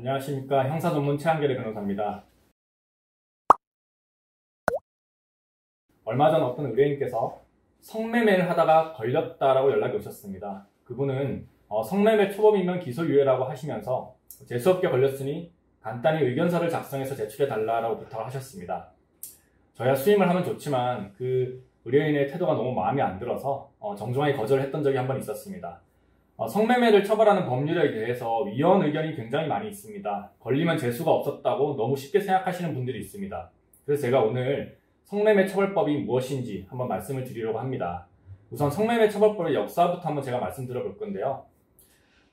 안녕하십니까. 형사전문 최한결의 변호사입니다. 얼마 전 어떤 의뢰인께서 성매매를 하다가 걸렸다라고 연락이 오셨습니다. 그분은 성매매 초범이면 기소유예라고 하시면서 재수없게 걸렸으니 간단히 의견서를 작성해서 제출해달라고 부탁을 하셨습니다. 저야 수임을 하면 좋지만 그 의뢰인의 태도가 너무 마음에 안 들어서 정중하게 거절을 했던 적이 한 번 있었습니다. 성매매를 처벌하는 법률에 대해서 위헌 의견이 굉장히 많이 있습니다. 걸리면 재수가 없었다고 너무 쉽게 생각하시는 분들이 있습니다. 그래서 제가 오늘 성매매 처벌법이 무엇인지 한번 말씀을 드리려고 합니다. 우선 성매매 처벌법의 역사부터 한번 제가 말씀드려 볼 건데요.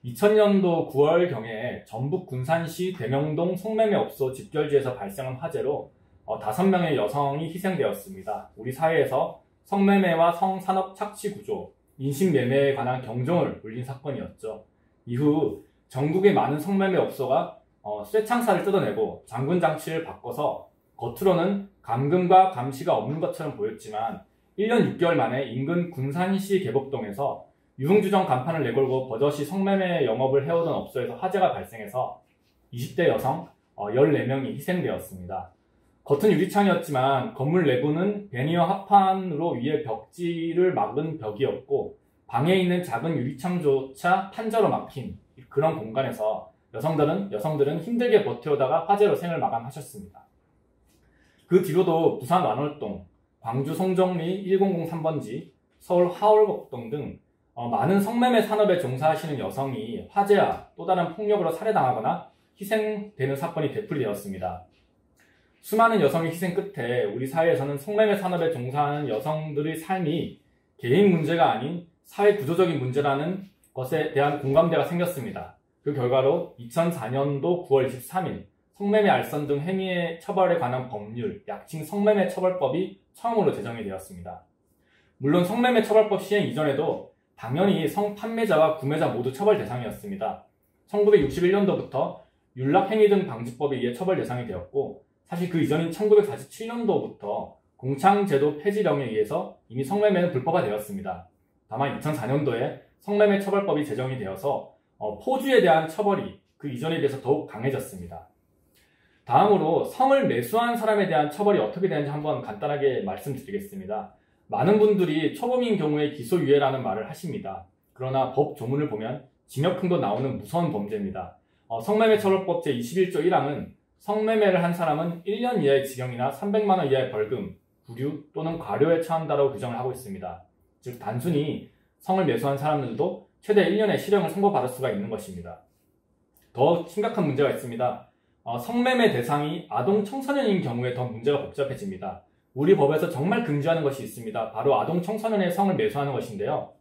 2000년도 9월경에 전북 군산시 대명동 성매매업소 집결지에서 발생한 화재로 5명의 여성이 희생되었습니다. 우리 사회에서 성매매와 성산업 착취 구조, 인신매매에 관한 경종을 울린 사건이었죠. 이후 전국의 많은 성매매 업소가 쇠창살을 뜯어내고 잠금장치를 바꿔서 겉으로는 감금과 감시가 없는 것처럼 보였지만 1년 6개월 만에 인근 군산시 개복동에서 유흥주점 간판을 내걸고 버젓이 성매매 영업을 해오던 업소에서 화재가 발생해서 20대 여성 14명이 희생되었습니다. 겉은 유리창이었지만 건물 내부는 베니어 합판으로 위에 벽지를 막은 벽이었고 방에 있는 작은 유리창조차 판자로 막힌 그런 공간에서 여성들은 힘들게 버텨오다가 화재로 생을 마감하셨습니다. 그 뒤로도 부산 완월동, 광주 송정리 1003번지, 서울 하월곡동 등 많은 성매매 산업에 종사하시는 여성이 화재와 또 다른 폭력으로 살해당하거나 희생되는 사건이 되풀이되었습니다. 수많은 여성의 희생 끝에 우리 사회에서는 성매매 산업에 종사하는 여성들의 삶이 개인 문제가 아닌 사회 구조적인 문제라는 것에 대한 공감대가 생겼습니다. 그 결과로 2004년도 9월 23일 성매매 알선 등 행위의 처벌에 관한 법률, 약칭 성매매 처벌법이 처음으로 제정이 되었습니다. 물론 성매매 처벌법 시행 이전에도 당연히 성판매자와 구매자 모두 처벌 대상이었습니다. 1961년도부터 윤락행위 등 방지법에 의해 처벌 대상이 되었고 사실 그 이전인 1947년도부터 공창제도 폐지령에 의해서 이미 성매매는 불법화 되었습니다. 다만 2004년도에 성매매 처벌법이 제정이 되어서 포주에 대한 처벌이 그 이전에 비해서 더욱 강해졌습니다. 다음으로 성을 매수한 사람에 대한 처벌이 어떻게 되는지 한번 간단하게 말씀드리겠습니다. 많은 분들이 초범인 경우에 기소유예라는 말을 하십니다. 그러나 법 조문을 보면 징역형도 나오는 무서운 범죄입니다. 성매매 처벌법 제21조 1항은 성매매를 한 사람은 1년 이하의 징역이나 300만 원 이하의 벌금, 구류 또는 과료에 처한다라고 규정을 하고 있습니다. 즉 단순히 성을 매수한 사람들도 최대 1년의 실형을 선고받을 수가 있는 것입니다. 더 심각한 문제가 있습니다. 성매매 대상이 아동 청소년인 경우에 더 문제가 복잡해집니다. 우리 법에서 정말 금지하는 것이 있습니다. 바로 아동 청소년의 성을 매수하는 것인데요.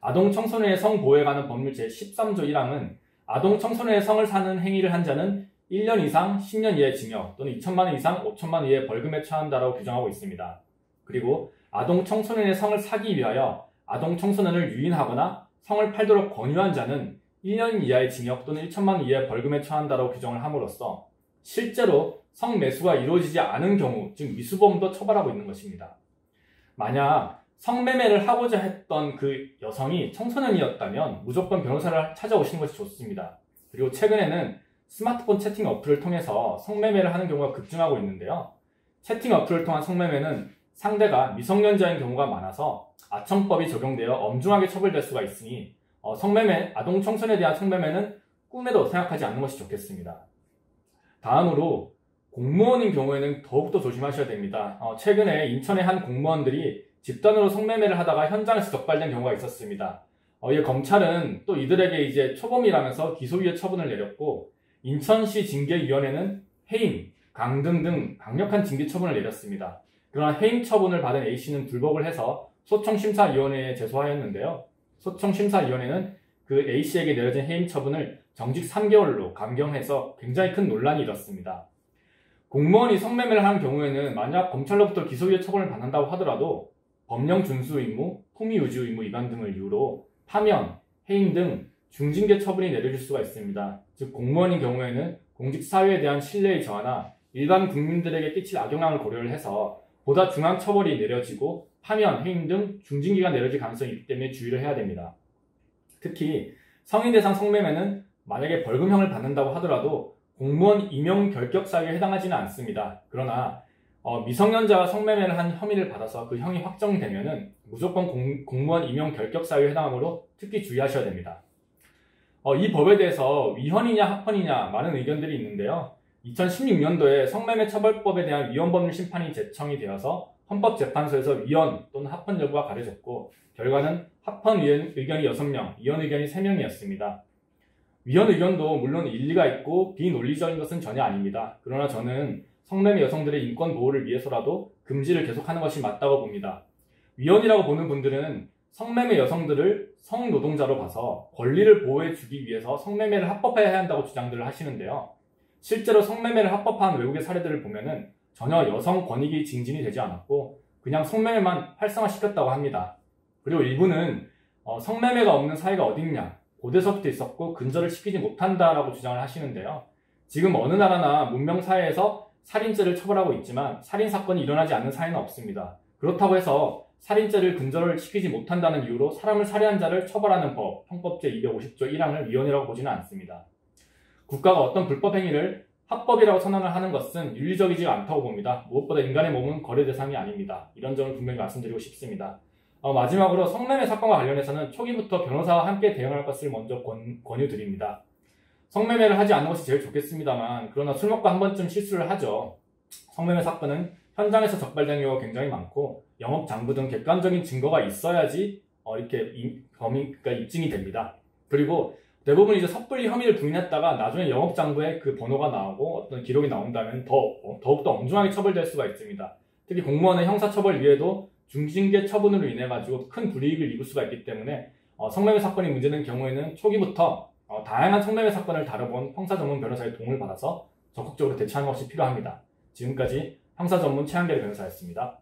아동 청소년의 성 보호에 관한 법률 제13조 1항은 아동 청소년의 성을 사는 행위를 한 자는 1년 이상 10년 이하의 징역 또는 2천만 원 이상 5천만 원 이하의 벌금에 처한다라고 규정하고 있습니다. 그리고 아동 청소년의 성을 사기 위하여 아동 청소년을 유인하거나 성을 팔도록 권유한 자는 1년 이하의 징역 또는 1천만 원 이하의 벌금에 처한다라고 규정을 함으로써 실제로 성매수가 이루어지지 않은 경우, 즉 미수범도 처벌하고 있는 것입니다. 만약 성매매를 하고자 했던 그 여성이 청소년이었다면 무조건 변호사를 찾아오시는 것이 좋습니다. 그리고 최근에는 스마트폰 채팅 어플을 통해서 성매매를 하는 경우가 급증하고 있는데요. 채팅 어플을 통한 성매매는 상대가 미성년자인 경우가 많아서 아청법이 적용되어 엄중하게 처벌될 수가 있으니 아동 청소년에 대한 성매매는 꿈에도 생각하지 않는 것이 좋겠습니다. 다음으로 공무원인 경우에는 더욱더 조심하셔야 됩니다. 최근에 인천의 한 공무원들이 집단으로 성매매를 하다가 현장에서 적발된 경우가 있었습니다. 검찰은 또 이들에게 이제 초범이라면서 기소유예 처분을 내렸고 인천시 징계위원회는 해임, 강등 등 강력한 징계 처분을 내렸습니다. 그러나 해임 처분을 받은 A씨는 불복을 해서 소청심사위원회에 제소하였는데요. 소청심사위원회는 그 A씨에게 내려진 해임 처분을 정직 3개월로 감경해서 굉장히 큰 논란이 일었습니다. 공무원이 성매매를 하는 경우에는 만약 검찰로부터 기소유예 처분을 받는다고 하더라도 법령 준수 의무, 품위 유지 의무 위반 등을 이유로 파면, 해임 등 중징계 처분이 내려질 수가 있습니다. 즉 공무원인 경우에는 공직사회에 대한 신뢰의 저하나 일반 국민들에게 끼칠 악영향을 고려를 해서 보다 중한 처벌이 내려지고 파면, 해임 등 중징계가 내려질 가능성이 있기 때문에 주의를 해야 됩니다. 특히 성인 대상 성매매는 만약에 벌금형을 받는다고 하더라도 공무원 임용 결격 사유에 해당하지는 않습니다. 그러나 미성년자가 성매매를 한 혐의를 받아서 그 형이 확정되면은 무조건 공무원 임용 결격 사유에 해당하므로 특히 주의하셔야 됩니다. 이 법에 대해서 위헌이냐 합헌이냐 많은 의견들이 있는데요. 2016년도에 성매매 처벌법에 대한 위헌법률 심판이 제청이 되어서 헌법재판소에서 위헌 또는 합헌 여부가 가려졌고 결과는 합헌 의견이 6명, 위헌 의견이 3명이었습니다. 위헌 의견도 물론 일리가 있고 비논리적인 것은 전혀 아닙니다. 그러나 저는 성매매 여성들의 인권 보호를 위해서라도 금지를 계속하는 것이 맞다고 봅니다. 위헌이라고 보는 분들은 성매매 여성들을 성노동자로 봐서 권리를 보호해주기 위해서 성매매를 합법화해야 한다고 주장들을 하시는데요. 실제로 성매매를 합법화한 외국의 사례들을 보면은 전혀 여성 권익이 증진이 되지 않았고 그냥 성매매만 활성화시켰다고 합니다. 그리고 일부는 성매매가 없는 사회가 어딨냐, 고대서부터 있었고 근절을 시키지 못한다라고 주장을 하시는데요. 지금 어느 나라나 문명사회에서 살인죄를 처벌하고 있지만 살인사건이 일어나지 않는 사회는 없습니다. 그렇다고 해서 살인죄를 근절을 시키지 못한다는 이유로 사람을 살해한 자를 처벌하는 법, 형법 제250조 1항을 위헌이라고 보지는 않습니다. 국가가 어떤 불법 행위를 합법이라고 선언을 하는 것은 윤리적이지 않다고 봅니다. 무엇보다 인간의 몸은 거래 대상이 아닙니다. 이런 점을 분명히 말씀드리고 싶습니다. 마지막으로 성매매 사건과 관련해서는 초기부터 변호사와 함께 대응할 것을 먼저 권유드립니다. 성매매를 하지 않는 것이 제일 좋겠습니다만 그러나 술 먹고 한 번쯤 실수를 하죠. 성매매 사건은 현장에서 적발된 경우가 굉장히 많고 영업장부 등 객관적인 증거가 있어야지 범위가 입증이 됩니다. 그리고 대부분 이제 섣불리 혐의를 부인했다가 나중에 영업장부에 그 번호가 나오고 어떤 기록이 나온다면 더욱더 엄중하게 처벌될 수가 있습니다. 특히 공무원의 형사처벌 위에도 중징계 처분으로 인해 가지고 큰 불이익을 입을 수가 있기 때문에 성매매 사건이 문제된 경우에는 초기부터 다양한 성매매 사건을 다뤄본 형사 전문 변호사의 도움을 받아서 적극적으로 대처하는 것이 필요합니다. 지금까지 형사 전문 최한결 변호사였습니다.